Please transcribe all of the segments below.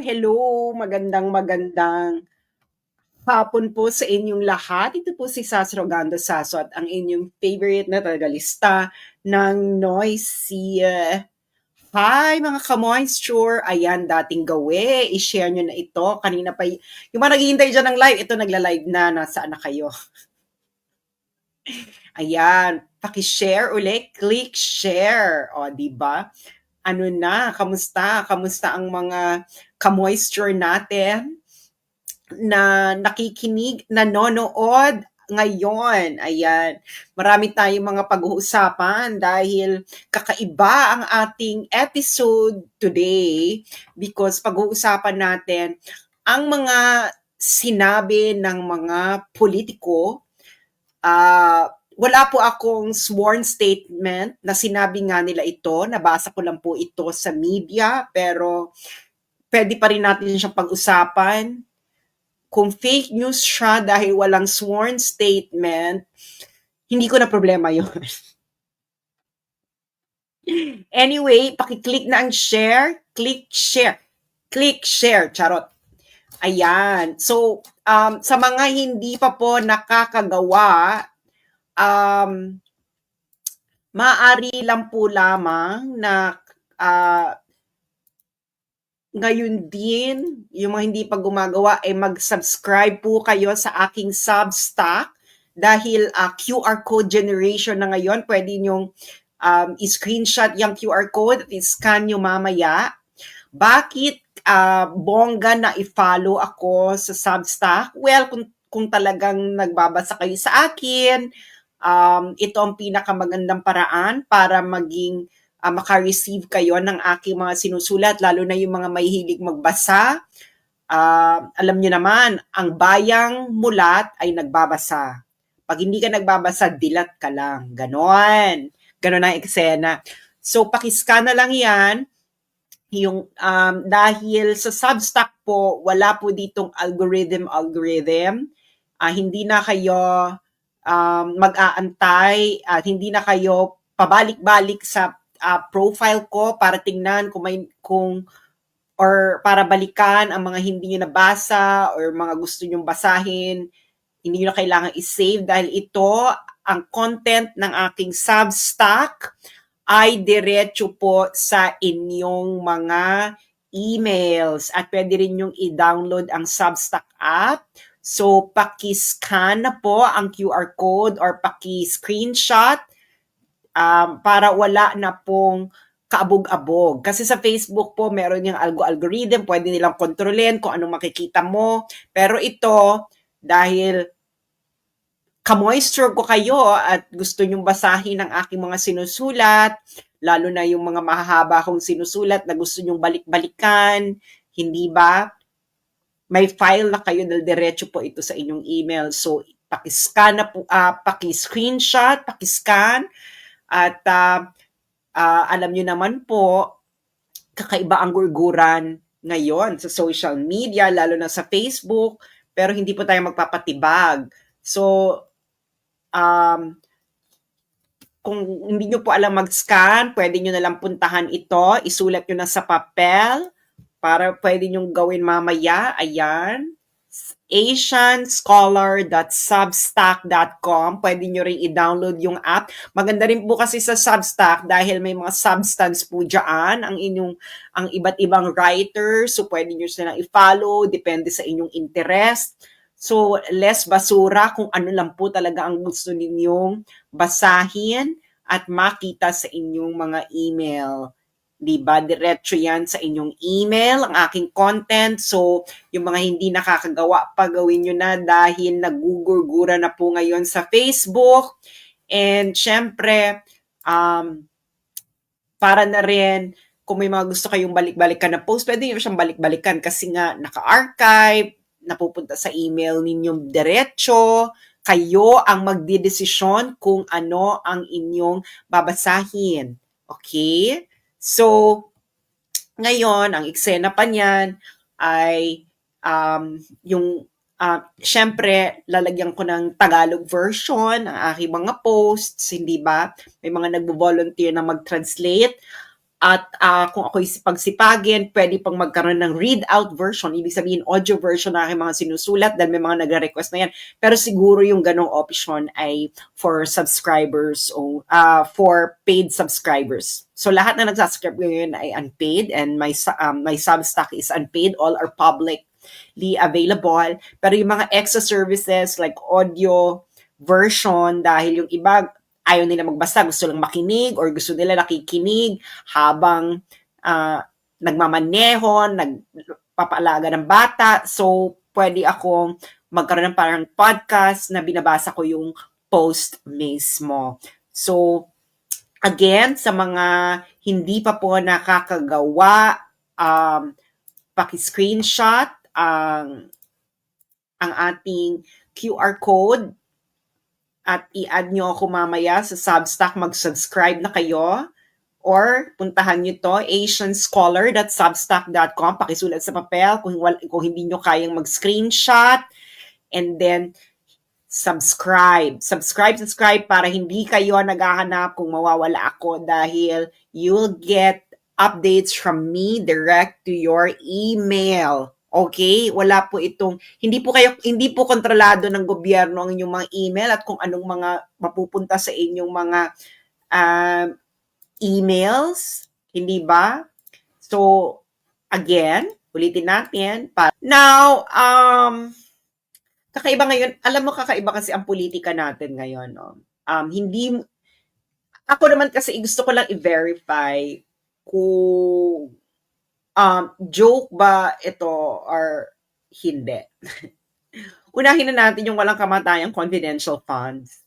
Hello, magandang hapon po sa inyong lahat. Ito po si Sas Rogando Saso at ang inyong favorite na tagalista ng Noisy. Hi mga ka-moisture! Ayan, dating gawi. I-share nyo na ito. Kanina pa, yung mga naghihintay dyan ng live, ito nagla-live na. Nasaan na kayo? Ayan, paki-share ulit. Click share. O, di ba? Ano na, kamusta? Kamusta ang mga ka-moisture natin? Na nakikinig, nanonood ngayon. Ayan. Marami tayong mga pag-uusapan dahil kakaiba ang ating episode today because pag-uusapan natin ang mga sinabi ng mga politiko. Wala po akong sworn statement na sinabi nga nila ito. Nabasa ko lang po ito sa media pero pwede pa rin natin siyang pag-usapan kung fake news siya dahil walang sworn statement, hindi ko na problema yun. Anyway, pakiclick na ang share. Click share. Click share. Charot. Ayan. So, sa mga hindi pa po nakakagawa, maaari lang po lamang na ngayon din, yung mga hindi pa gumagawa, ay mag-subscribe po kayo sa aking Substack dahil QR code generation na ngayon. Pwede nyong i-screenshot yung QR code at i-scan nyo mamaya. Bakit bongga na i-follow ako sa Substack? Well, kung talagang nagbabasa kayo sa akin, ito ang pinakamagandang paraan para maging maka-receive kayo ng aking mga sinusulat, lalo na yung mga mahihilig magbasa. Alam nyo naman, ang bayang mulat ay nagbabasa. Pag hindi ka nagbabasa, dilat ka lang. Ganon. Ganon ang eksena. So, pakiscan na lang yan. Yung, dahil sa Substack po, wala po ditong algorithm. Hindi na kayo mag-aantay at hindi na kayo pabalik-balik sa profile ko para tingnan or para balikan ang mga hindi nyo nabasa or mga gusto nyong basahin. Hindi nyo na kailangan i-save dahil ito, ang content ng aking Substack ay diretso po sa inyong mga emails at pwede rin yung i-download ang Substack app. So, paki-scan na po ang QR code or paki-screenshot para wala na pong kaabog-abog. Kasi sa Facebook po, meron yung algorithm, pwede nilang kontrolin kung anong makikita mo. Pero ito, dahil ka-moisture ko kayo at gusto nyong basahin ang aking mga sinusulat, lalo na yung mga mahahaba kong sinusulat na gusto nyong balik-balikan, hindi ba? May file na kayo na diretso po ito sa inyong email. So, paki-scan na po, paki-screenshot, paki-scan, at alam nyo naman po, kakaiba ang gurguran ngayon sa social media, lalo na sa Facebook, pero hindi po tayo magpapatibag. So, kung hindi nyo po alam mag-scan, pwede nyo nalang puntahan ito, isulat nyo na sa papel, para pwede nyo gawin mamaya. Ayan. asianscholar.substack.com. Pwede nyo rin i-download yung app. Maganda rin po kasi sa Substack dahil may mga substance po dyan ang iba't ibang writers. So, pwede nyo silang i-follow. Depende sa inyong interest. So, less basura kung ano lang po talaga ang gusto ninyong basahin at makita sa inyong mga email. Diba? Diretso yan sa inyong email, ang aking content. So, yung mga hindi nakakagawa, pagawin nyo na dahil nagugurgura na po ngayon sa Facebook. And syempre, para na rin, kung may mga gusto kayong balik-balikan na post, pwede nyo siyang balik-balikan kasi nga naka-archive, napupunta sa email ninyong diretso. Kayo ang magdidesisyon kung ano ang inyong babasahin. Okay? So, ngayon, ang eksena pa niyan ay syempre, lalagyan ko ng Tagalog version ang aking mga posts, hindi ba? May mga nagbo-volunteer na mag-translate. At kung ako'y sipagsipagin, pwede pang magkaroon ng read-out version, ibig sabihin audio version na aking mga sinusulat dahil may mga nagre-request na yan. Pero siguro yung ganong option ay for subscribers o for paid subscribers. So lahat na nagsasubscribe ngayon ay unpaid and my Substack is unpaid. All are publicly available. Pero yung mga extra services like audio version, dahil yung iba ayaw nila magbasa, gusto lang makinig or gusto nila nakikinig habang nagmamaneho, nagpapaalaga ng bata. So, pwede akong magkaroon ng parang podcast na binabasa ko yung post mismo. So, again, sa mga hindi pa po nakakagawa, paki-screenshot ang ating QR code at i-add nyo ako mamaya sa Substack, mag-subscribe na kayo. Or puntahan nyo to, asianscholar.substack.com, pakisulat sa papel kung hindi nyo kayang mag-screenshot. And then, subscribe para hindi kayo naghahanap kung mawawala ako dahil you'll get updates from me direct to your email. Okay? Wala po itong, hindi po kontrolado ng gobyerno ang inyong mga email at kung anong mga mapupunta sa inyong mga emails. Hindi ba? So, again, ulitin natin. Now, kakaiba ngayon, alam mo kakaiba kasi ang politika natin ngayon. No? Hindi, ako naman kasi gusto ko lang i-verify kung joke ba ito or hindi. Unahin na natin yung walang kamatayang confidential funds.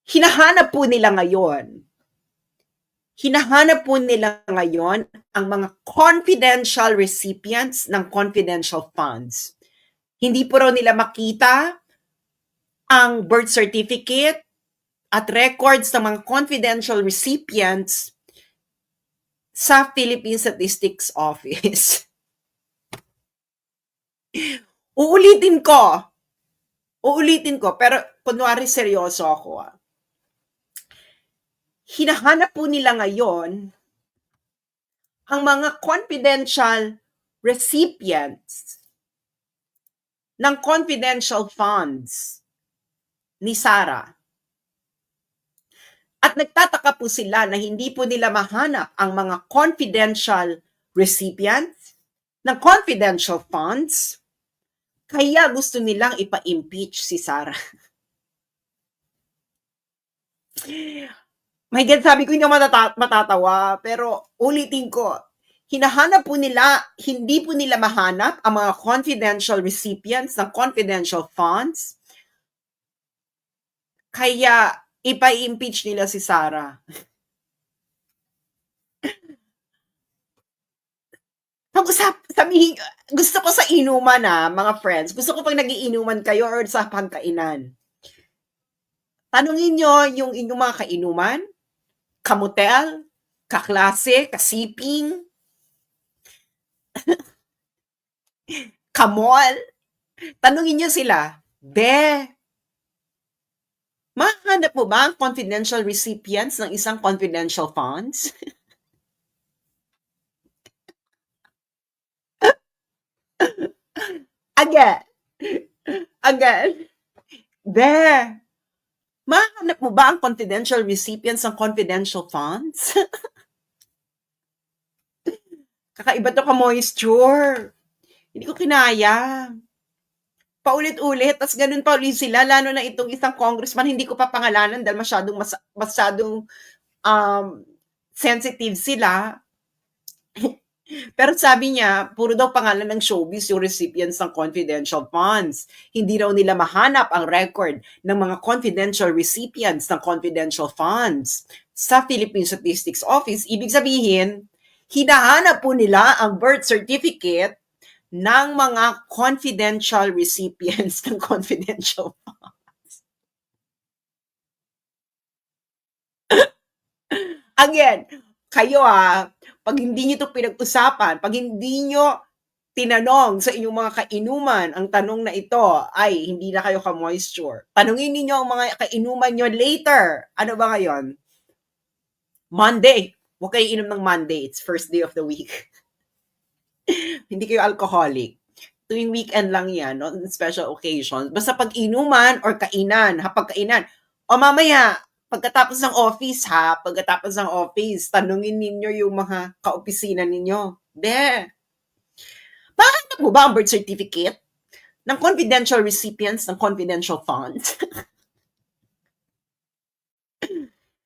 Hinahanap po nila ngayon ang mga confidential recipients ng confidential funds. Hindi po raw nila makita ang birth certificate at records ng mga confidential recipients sa Philippine Statistics Office. Uulitin ko, pero kunwari seryoso ako. Hinahanap po nila ngayon ang mga confidential recipients ng confidential funds ni Sara. At nagtataka po sila na hindi po nila mahanap ang mga confidential recipients ng confidential funds, kaya gusto nilang ipa-impeach si Sara. My God, sabi ko hindi ako matatawa, pero ulitin ko, hinahanap po nila, hindi po nila mahanap ang mga confidential recipients ng confidential funds, kaya ipa-impeach nila si Sara. Sabihin, gusto ko sa inuman mga friends, gusto ko pag nagiinuman kayo or sa pagkainan. Tanungin nyo yung inyong mga kainuman, kamotel, kaklase, kasiping, kamol. Tanungin nyo sila, mahanap mo ba ang confidential recipients ng isang confidential funds? Again, mahanap mo ba ang confidential recipients ng confidential funds? Kakaiba to ka-moisture. Hindi ko kinaya. Paulit-ulit, tas ganun pa ulit sila, lalo na itong isang congressman, hindi ko pa pangalanan dahil masyadong sensitive sila. Pero sabi niya, puro daw pangalan ng showbiz yung recipients ng confidential funds. Hindi raw nila mahanap ang record ng mga confidential recipients ng confidential funds sa Philippine Statistics Office. Ibig sabihin, hinahanap po nila ang birth certificate ng mga confidential recipients ng confidential funds. Again, kayo pag hindi nyo ito pinag-usapan, pag hindi nyo tinanong sa inyong mga kainuman ang tanong na ito, ay hindi na kayo ka-moisture. Tanungin ninyo ang mga kainuman nyo later. Ano ba ngayon? Monday. Huwag kayo inom ng Monday. It's first day of the week. Hindi kayo alcoholic. Tuwing weekend lang yan, no? Special occasions. Basta pag inuman or kainan, hapagkainan. O mamaya, pagkatapos ng office ha, pagkatapos ng office, tanungin ninyo yung mga kaopisina ninyo. Mahanap mo ba ang birth certificate ng confidential recipients ng confidential funds?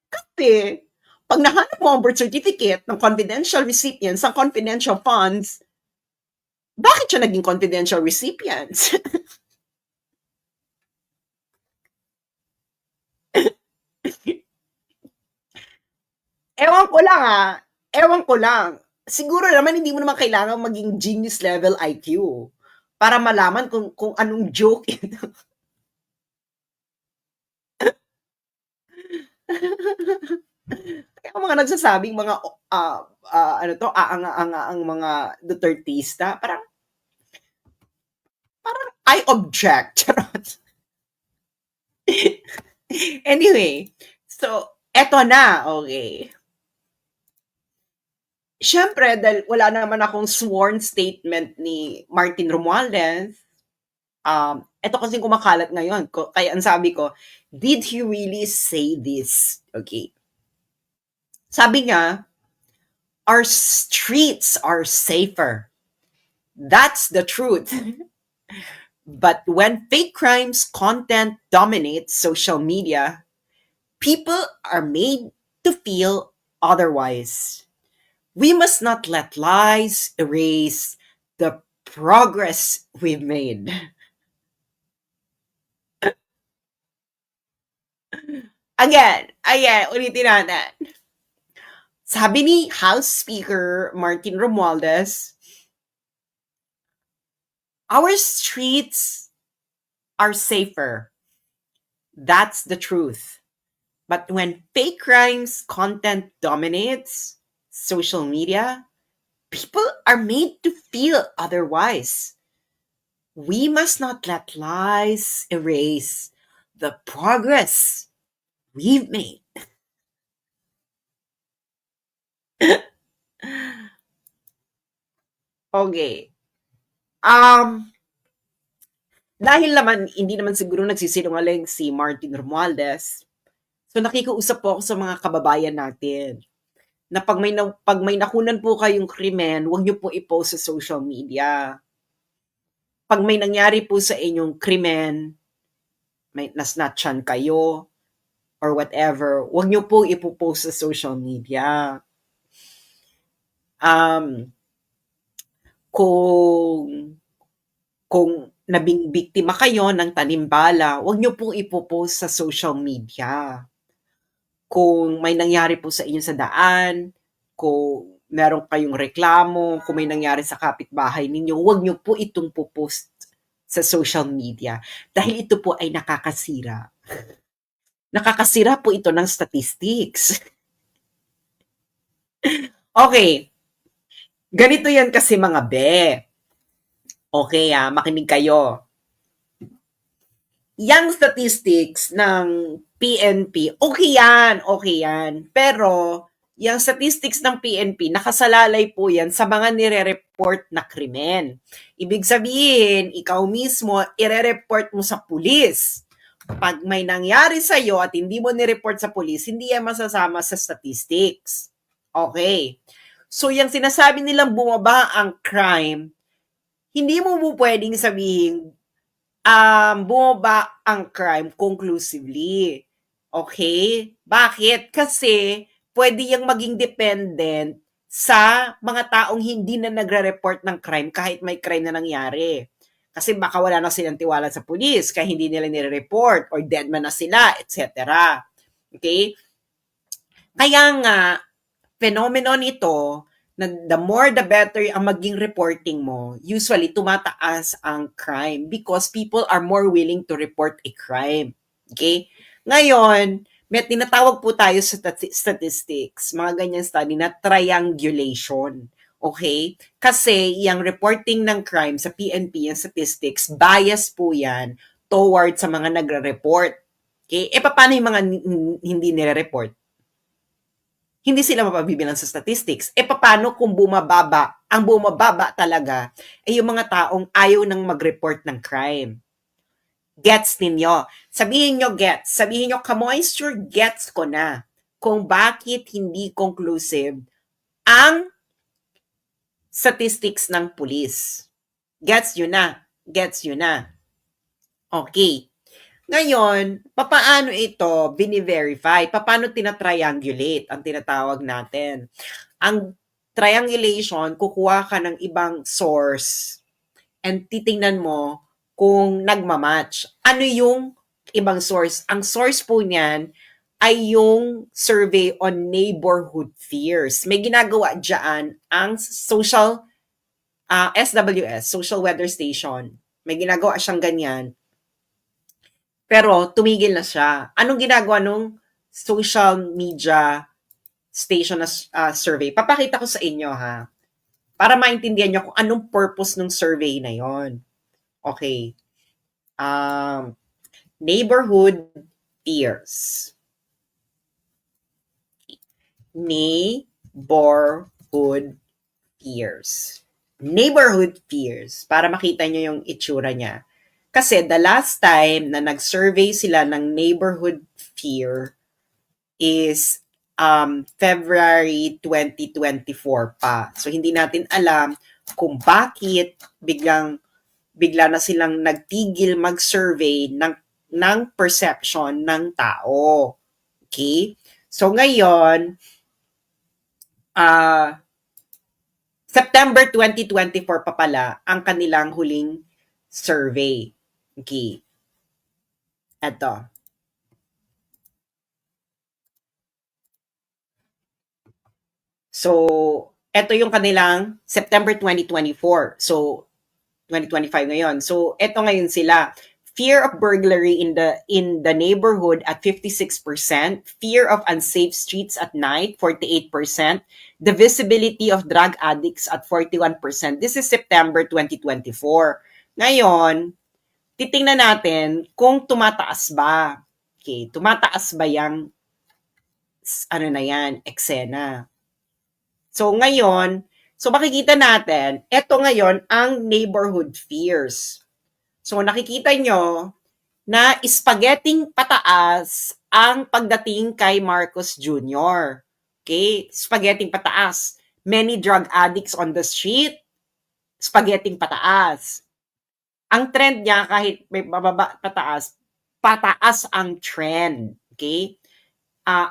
Kasi, pag nahanap mo ang birth certificate ng confidential recipients ng confidential funds, bakit siya naging confidential recipients? Ewan ko lang ewan ko lang. Siguro naman hindi mo naman kailangan maging genius level IQ para malaman kung anong joke ito. Kaya mga nagsasabing mga ano to, aanga-anga ang mga Dutertista, parang I object. Anyway, so eto na, okay. Siyempre, dahil wala naman akong sworn statement ni Martin Romualdez, eto kasing kumakalat ngayon. Kaya ang sabi ko, did he really say this? Okay. Sabi niya, our streets are safer. That's the truth. But when fake crimes content dominates social media, people are made to feel otherwise. We must not let lies erase the progress we've made. Again, ulitin natin. Sabi ni House Speaker Martin Romualdez, our streets are safer. That's the truth. But when fake crimes content dominates social media, people are made to feel otherwise. We must not let lies erase the progress we've made. Okay. Dahil naman, hindi naman siguro nagsisinungaling si Martin Romualdez, so nakikiusap po ako sa mga kababayan natin na pag may nakunan po kayong krimen, huwag niyo po i-post sa social media. Pag may nangyari po sa inyong krimen, may nasnatchan kayo, or whatever, huwag niyo po ipopost sa social media. Kung nabing biktima kayo ng tanimbala, huwag niyo pong ipopost sa social media. Kung may nangyari po sa inyo sa daan, kung meron kayong reklamo, kung may nangyari sa kapitbahay ninyo, huwag niyo po itong popost sa social media dahil ito po ay nakakasira. Nakakasira po ito ng statistics. Okay. Ganito yan kasi mga be. Okay makinig kayo. Yang statistics ng PNP, okay yan. Pero, yung statistics ng PNP, nakasalalay po yan sa mga nire-report na krimen. Ibig sabihin, ikaw mismo, ire-report mo sa pulis. Pag may nangyari sa'yo at hindi mo nireport sa pulis, hindi yan masasama sa statistics. Okay. So, yung sinasabi nilang bumaba ang crime, hindi mo pwedeng sabihin, bumaba ang crime conclusively. Okay? Bakit? Kasi pwede yang maging dependent sa mga taong hindi na nagre-report ng crime kahit may crime na nangyari. Kasi baka wala na silang tiwala sa pulis kaya hindi nila nire-report or dead man na sila, etc. Okay? Kaya nga, phenomenon ito na the more the better ang maging reporting mo, usually tumataas ang crime because people are more willing to report a crime. Okay? Ngayon, may tinatawag po tayo sa statistics, mga ganyan study na triangulation. Okay? Kasi yung reporting ng crime sa PNP, yung statistics, bias po yan towards sa mga nagre-report. Okay? Paano yung mga hindi nire-report? Hindi sila mapabibilang sa statistics. Paano kung bumababa? Ang bumababa talaga ay yung mga taong ayaw nang mag-report ng crime. Gets ninyo? Sabihin nyo gets. Sabihin nyo, ka-moisture, gets ko na kung bakit hindi conclusive ang statistics ng pulis. Gets nyo na? Gets nyo na? Okay. Ngayon, papaano ito bini-verify? Paano tina-triangulate ang tinatawag natin? Ang triangulation, kukuha ka ng ibang source and titingnan mo kung nagmamatch. Ano yung ibang source? Ang source po niyan ay yung survey on neighborhood fears. May ginagawa dyan ang SWS, Social Weather Station. May ginagawa siyang ganyan. Pero tumigil na siya. Anong ginagawa nung social media station na survey? Papakita ko sa inyo ha. Para maintindihan nyo kung anong purpose ng survey na yon. Okay. Neighborhood fears. Neighborhood fears. Neighborhood fears. Para makita nyo yung itsura niya. Kasi the last time na nag-survey sila ng neighborhood fear is February 2024 pa. So hindi natin alam kung bakit bigla na silang nagtigil mag-survey ng perception ng tao. Okay? So ngayon, September 2024 pa pala ang kanilang huling survey. Okay. Eto. So, eto yung kanilang September 2024. So, 2025 ngayon. So, eto ngayon sila. Fear of burglary in the neighborhood at 56%, fear of unsafe streets at night 48%, the visibility of drug addicts at 41%. This is September 2024. Ngayon, titingnan natin kung tumataas ba. Okay, tumataas ba yang eksena. So ngayon, makikita natin, eto ngayon ang neighborhood fears. So nakikita nyo na spaghetting pataas ang pagdating kay Marcos Jr. Okay? Spaghetting pataas. Many drug addicts on the street, spaghetting pataas. Ang trend niya kahit may bababa pataas ang trend. Okay?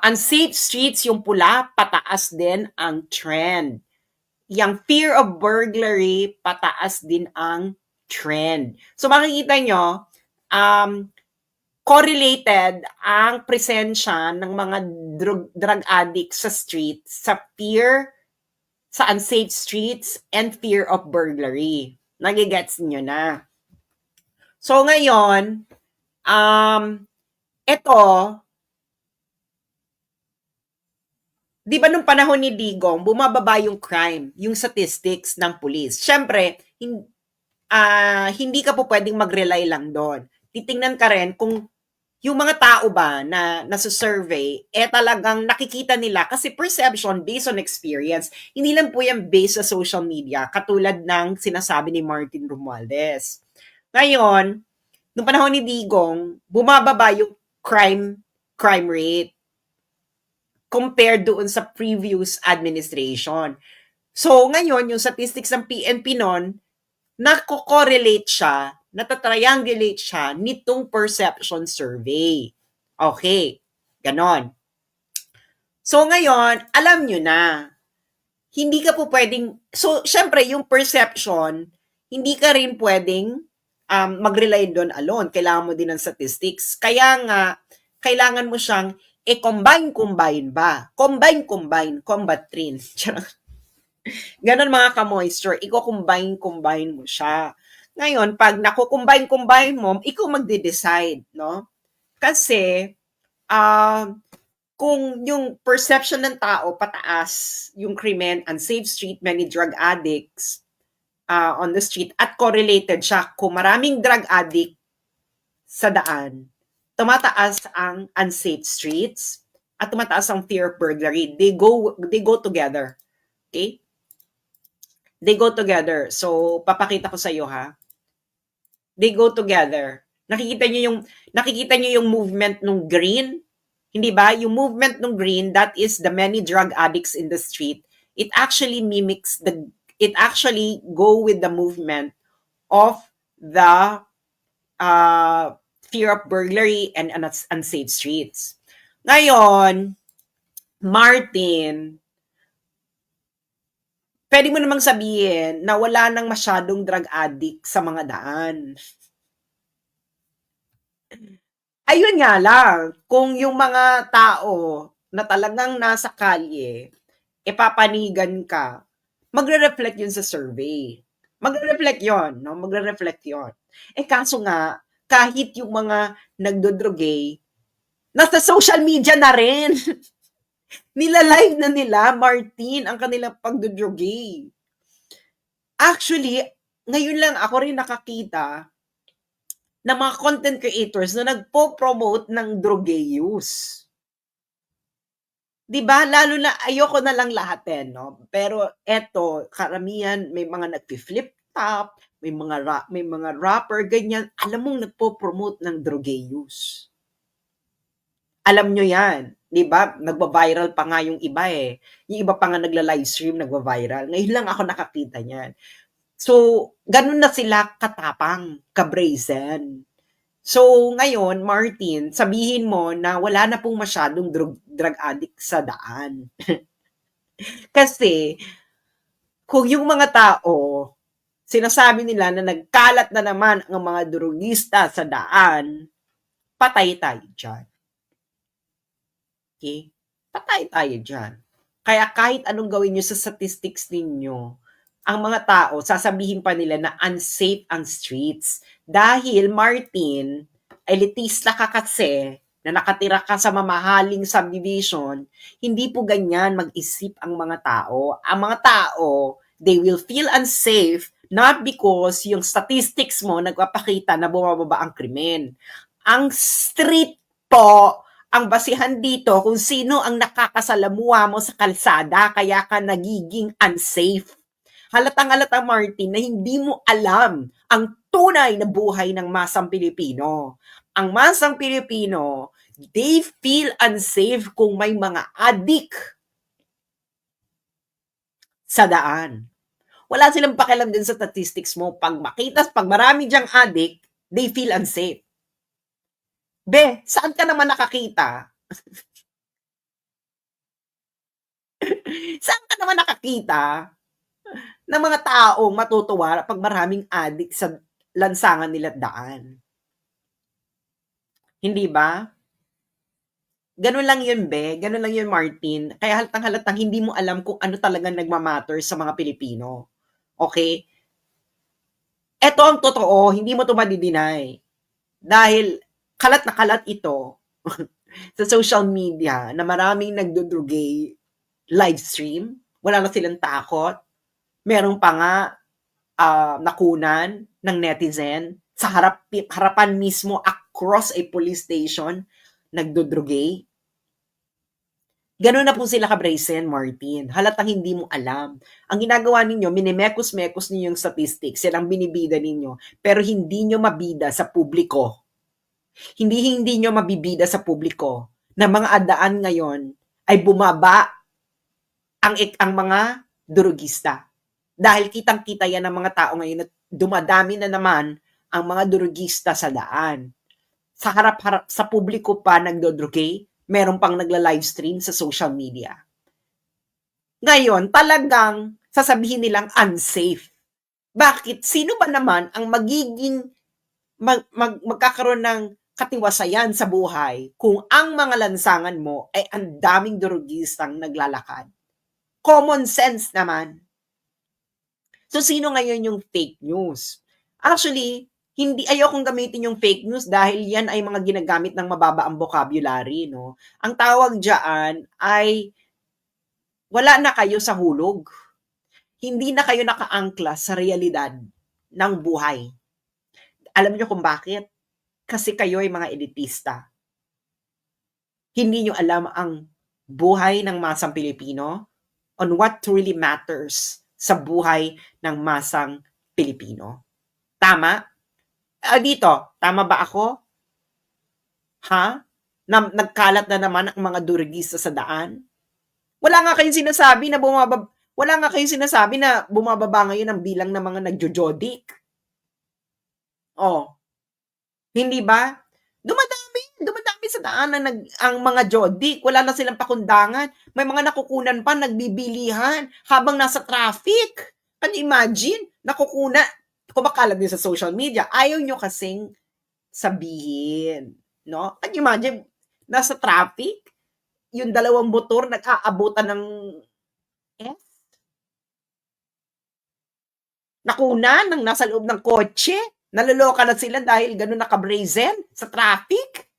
Unsafe streets, yung pula, pataas din ang trend. Yung fear of burglary, pataas din ang trend. So makikita nyo, correlated ang presensya ng mga drug addicts sa street sa fear sa unsafe streets and fear of burglary. Nagigets nyo na. So ngayon, ito, di ba nung panahon ni Digong, bumababa yung crime, yung statistics ng police. Siyempre, hindi ka po pwedeng mag-rely lang doon. Titingnan ka rin kung yung mga tao ba na nasa-survey, talagang nakikita nila kasi perception based on experience. Hindi lang po yan based sa social media, katulad ng sinasabi ni Martin Romualdez. Ngayon, nung panahon ni Digong, bumababa yung crime rate compared doon sa previous administration. So, ngayon, yung statistics ng PNP noon, nako-correlate siya, natatriangulate siya nitong perception survey. Okay, ganon. So, ngayon, alam nyo na, hindi ka po pwedeng, so, syempre, yung perception, hindi ka rin pwedeng mag-rely doon alone. Kailangan mo din ng statistics. Kaya nga, kailangan mo siyang combine ba? Combine, combat train. Ganon mga ka-moisture, combine mo siya. Ngayon, pag nakukombine mo, ikaw magde-decide, no? Kasi, kung yung perception ng tao pataas, yung krimen, unsafe street, many drug addicts on the street, at correlated siya kung maraming drug addict sa daan, tumataas ang unsafe streets at tumataas ang fear of burglary. They go together. Okay? They go together. So papakita ko sa iyo ha. They go together. Nakikita niyo yung movement ng green? Hindi ba? Yung movement ng green, that is the many drug addicts in the street. It actually go with the movement of the uh, fear of burglary and unsafe streets. Ngayon, Martin, pwede mo namang sabihin na wala nang masyadong drug addict sa mga daan. Ayun nga lang, kung yung mga tao na talagang nasa kalye, papanigan ka, magre-reflect yun sa survey. Magre-reflect yun, no? Magre-reflect yun. Kaso nga, kahit yung mga nagdodrogay, nasa social media na rin. Nila-live na nila, Martin, ang kanilang pagdodrogay. Actually, ngayon lang ako rin nakakita ng mga content creators na nagpo-promote ng drogay use. 'Di ba? Lalo na ayoko na lang lahatin, no? Pero eto, karamihan may mga nagfi-flip top, may mga rapper ganyan, alam mong nagpo-promote ng drogay use. Alam nyo yan, 'di ba? Nagva-viral pa nga yung iba eh. Yung iba pa nga nagla-livestream, nagva-viral. Ngayon lang ako nakakita niyan. So, ganun na sila katapang, ka-brazen. So, ngayon, Martin, sabihin mo na wala na pong masyadong drug addict sa daan. Kasi, kung yung mga tao, sinasabi nila na nagkalat na naman ang mga drugista sa daan, patay tayo dyan. Okay? Patay tayo dyan. Kaya kahit anong gawin nyo sa statistics ninyo, ang mga tao, sasabihin pa nila na unsafe ang streets. Dahil, Martin, elitista ka kasi, na nakatira ka sa mamahaling subdivision, hindi po ganyan mag-isip ang mga tao. Ang mga tao, they will feel unsafe not because yung statistics mo nagpapakita na bumababa ang krimen. Ang street po, ang basihan dito kung sino ang nakakasalamuha mo sa kalsada kaya ka nagiging unsafe. Halatang-halata, Martin, na hindi mo alam ang tunay na buhay ng masang Pilipino. Ang masang Pilipino, they feel unsafe kung may mga adik sa daan. Wala silang pakialam din sa statistics mo. Pag marami diyang adik, they feel unsafe. Be, saan ka naman nakakita? Saan ka naman nakakita ng mga taong matutuwa pag maraming adik sa lansangan nila daan? Hindi ba? Ganun lang yun, Be. Ganun lang yun, Martin. Kaya halatang-halatang hindi mo alam kung ano talagang nagmamatter sa mga Pilipino. Okay? Ito ang totoo, hindi mo to madideny. Dahil kalat na kalat ito sa social media na maraming nagdodrogay live stream. Wala na silang takot. Meron pa nga nakunan ng netizen sa harapan mismo across a police station, nagdodrogay. Ganun na po sila ka-brazen, Martin. Halatang hindi mo alam. Ang ginagawa ninyo, minimekos-mekos ninyo yung statistics, yan ang binibida ninyo, pero hindi nyo mabida sa publiko. Hindi nyo mabibida sa publiko na mga adaan ngayon ay bumaba ang mga durugista. Dahil kitang-kita yan ng mga tao ngayon na dumadami na naman ang mga durugista sa daan. Sa harap-harap, sa publiko pa nagdodrogay, meron pang nagla-livestream sa social media. Ngayon, talagang sasabihin nilang unsafe. Bakit? Sino ba naman ang magiging magkakaroon ng katiwasayan sa buhay kung ang mga lansangan mo ay ang daming durugistang naglalakad? Common sense naman. So, sino ngayon yung fake news? Actually, Hindi ayokong gamitin yung fake news dahil yan ay mga ginagamit ng mababa ang vocabulary 'no. Ang tawag diyaan ay wala na kayo sa hulog. Hindi na kayo nakaangkla sa realidad ng buhay. Alam niyo kung bakit? Kasi kayo ay mga elitista. Hindi niyo alam ang buhay ng masang Pilipino on what truly matters sa buhay ng masang Pilipino. Tama? Dito, tama ba ako? Ha? Na nagkalat na naman ang mga durugista sa daan? Wala nga kayong sinasabi na wala nga kayong sinasabi na bumababa ngayon ang bilang ng mga nagjo-jodik. Oh, hindi ba? Dumadami sa daan ang mga jodik, wala na silang pakundangan. May mga nakukunan pa, nagbibilihan habang nasa traffic. Can you imagine? Kumakalat din sa social media. Ayaw nyo kasing sabihin, no? Can you imagine? Nasa traffic, yung dalawang motor nag-aabutan ng S. Nakunan ng nasa loob ng kotse. Naloloka na sila dahil ganun naka-brazen sa traffic.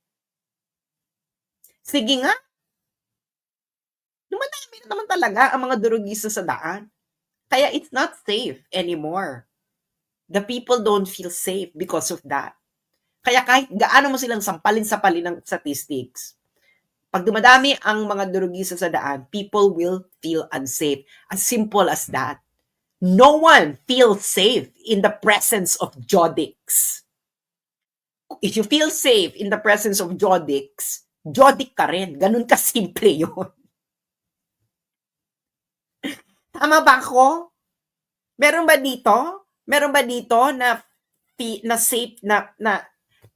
Sige nga. Dumadami na naman talaga ang mga durugista sa daan. Kaya it's not safe anymore. The people don't feel safe because of that. Kaya kahit gaano mo silang sampalin-sapalin ng statistics, pag dumadami ang mga durugista sa daan, people will feel unsafe. As simple as that. No one feels safe in the presence of Jodix. If you feel safe in the presence of Jodix, Jodik ka rin. Ganun ka-simple yun. Tama ba ako? Meron ba dito na safe na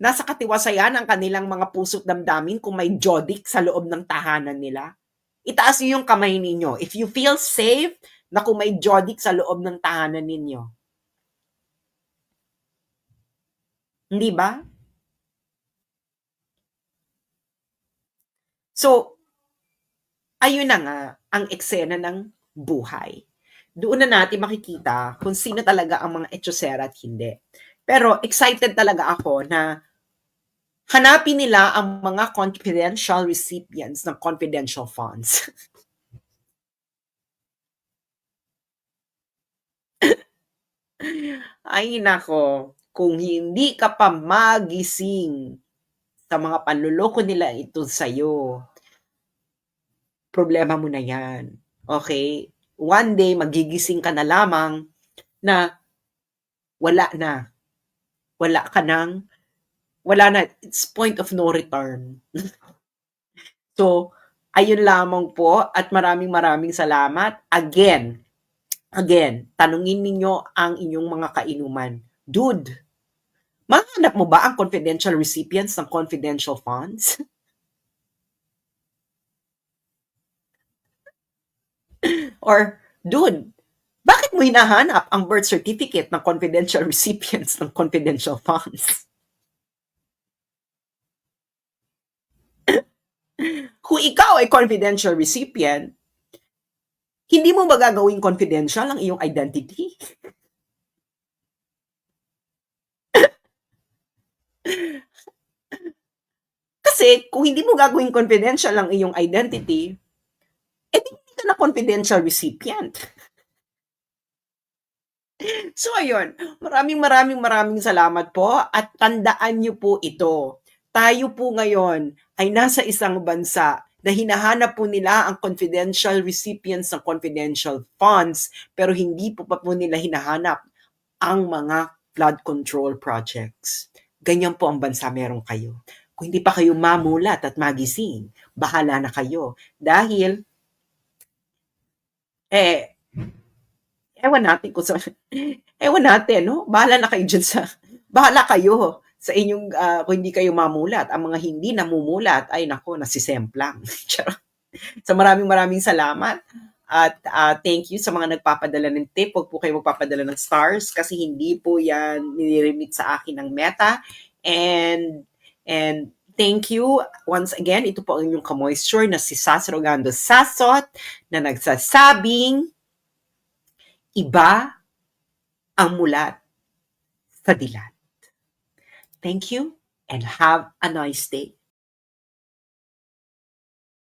nasa katiwasayan ang kanilang mga puso't damdamin kung may Jodik sa loob ng tahanan nila? Itaas niyo yung kamay ninyo. If you feel safe na kung may Jodik sa loob ng tahanan ninyo. Hindi ba? So, ayun na nga ang eksena ng buhay. Doon na natin makikita kung sino talaga ang mga etsyosera at hindi. Pero excited talaga ako na hanapin nila ang mga confidential recipients ng confidential funds. Ay nako, kung hindi ka pa magising sa mga panluloko nila ito sa'yo, problema mo na yan. Okay? One day, magigising ka na lamang na wala na. Wala na. It's point of no return. So, ayun lamang po at maraming salamat. Again, tanungin ninyo ang inyong mga kainuman. Dude, mahanap mo ba ang confidential recipients ng confidential funds? Or, dude, bakit mo hinahanap ang birth certificate ng confidential recipients ng confidential funds? Kung ikaw ay confidential recipient, hindi mo ba gagawing confidential ang iyong identity? Kasi kung hindi mo gagawing confidential ang iyong identity, hindi ka na confidential recipient. So ayun, maraming salamat po at tandaan niyo po ito. Tayo po ngayon ay nasa isang bansa na hinahanap po nila ang confidential recipients ng confidential funds pero hindi po pa po nila hinahanap ang mga flood control projects. Ganyan po ang bansa meron kayo. Kung hindi pa kayo mamulat at magising, bahala na kayo. Dahil, ewan natin, no? Bahala kayo sa inyong, kung hindi kayo mamulat. Ang mga hindi namumulat, ay nako, nasisemplang. So maraming salamat. At thank you sa mga nagpapadala ng tip. Huwag po kayo magpapadala ng stars kasi hindi po yan nire-remit sa akin ng Meta. And thank you once again. Ito po ang inyong ka-moisture na si Sas Rogando Sasot na nagsasabing iba ang mulat sa dilat. Thank you and have a nice day.